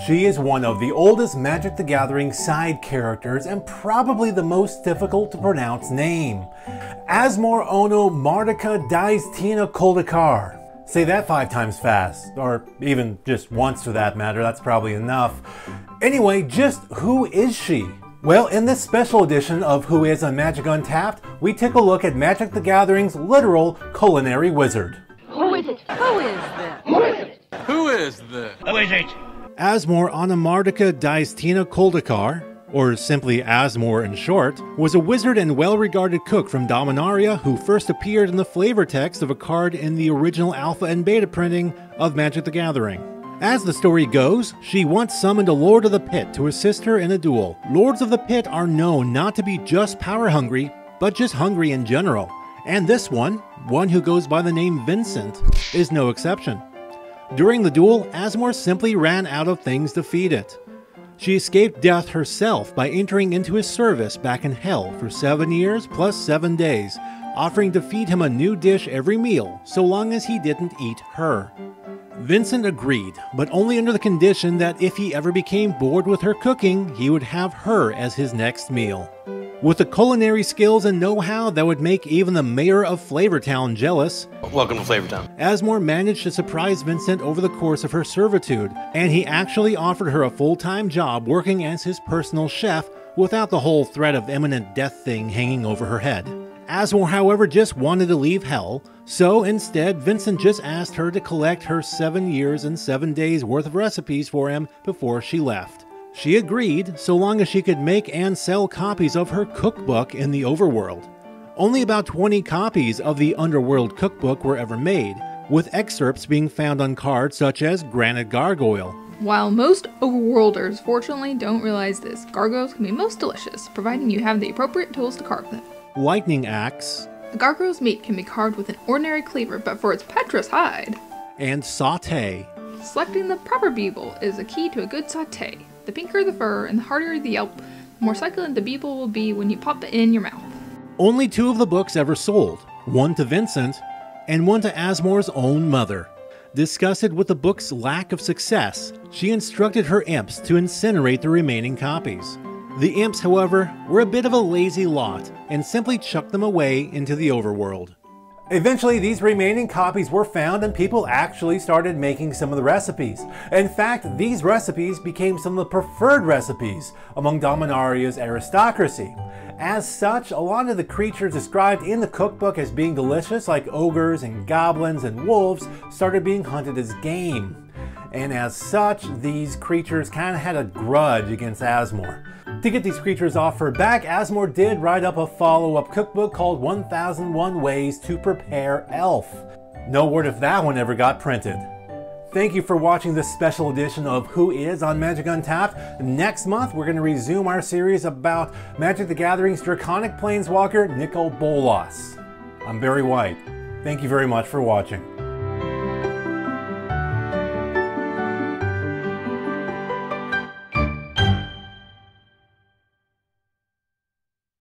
She is one of the oldest Magic the Gathering side characters and probably the most difficult to pronounce name. Asmoranomardicadaistinaculdacar. Say that 5 times fast, or even just once for that matter, that's probably enough. Anyway, just who is she? Well, in this special edition of Who Is on Magic Untapped, we take a look at Magic the Gathering's literal culinary wizard. Who is it? Who is this? Who is it? Who is this? Who is it? Asmoranomardicadaistinaculdacar, or simply Asmor in short, was a wizard and well-regarded cook from Dominaria who first appeared in the flavor text of a card in the original alpha and beta printing of Magic the Gathering. As the story goes, she once summoned a Lord of the Pit to assist her in a duel. Lords of the Pit are known not to be just power-hungry, but just hungry in general. And this one who goes by the name Vincent, is no exception. During the duel, Asmor simply ran out of things to feed it. She escaped death herself by entering into his service back in Hell for 7 years plus 7 days, offering to feed him a new dish every meal, so long as he didn't eat her. Vincent agreed, but only under the condition that if he ever became bored with her cooking, he would have her as his next meal. With the culinary skills and know-how that would make even the mayor of Flavortown jealous, Welcome to Flavortown. Asmor managed to surprise Vincent over the course of her servitude, and he actually offered her a full-time job working as his personal chef without the whole threat of imminent death thing hanging over her head. Asmor, however, just wanted to leave Hell, so instead Vincent just asked her to collect her 7 years and 7 days worth of recipes for him before she left. She agreed, so long as she could make and sell copies of her cookbook in the overworld. Only about 20 copies of the Underworld cookbook were ever made, with excerpts being found on cards such as Granite Gargoyle. While most overworlders fortunately don't realize this, gargoyles can be most delicious, providing you have the appropriate tools to carve them. Lightning Axe. A gargoyle's meat can be carved with an ordinary cleaver, but for its petrous hide. And Sauté. Selecting the proper beetle is a key to a good sauté. The pinker the fur and the harder the yelp, the more succulent the beetle will be when you pop it in your mouth. Only 2 of the books ever sold, one to Vincent and one to Asmor's own mother. Disgusted with the book's lack of success, she instructed her imps to incinerate the remaining copies. The imps, however, were a bit of a lazy lot and simply chucked them away into the overworld. Eventually, these remaining copies were found and people actually started making some of the recipes. In fact, these recipes became some of the preferred recipes among Dominaria's aristocracy. As such, a lot of the creatures described in the cookbook as being delicious, like ogres and goblins and wolves, started being hunted as game. And as such, these creatures kind of had a grudge against Asmor. To get these creatures off her back, Asmor did write up a follow-up cookbook called 1001 Ways to Prepare Elf. No word if that one ever got printed. Thank you for watching this special edition of Who Is on Magic Untapped. Next month, we're going to resume our series about Magic the Gathering's Draconic Planeswalker, Nicol Bolas. I'm Barry White. Thank you very much for watching.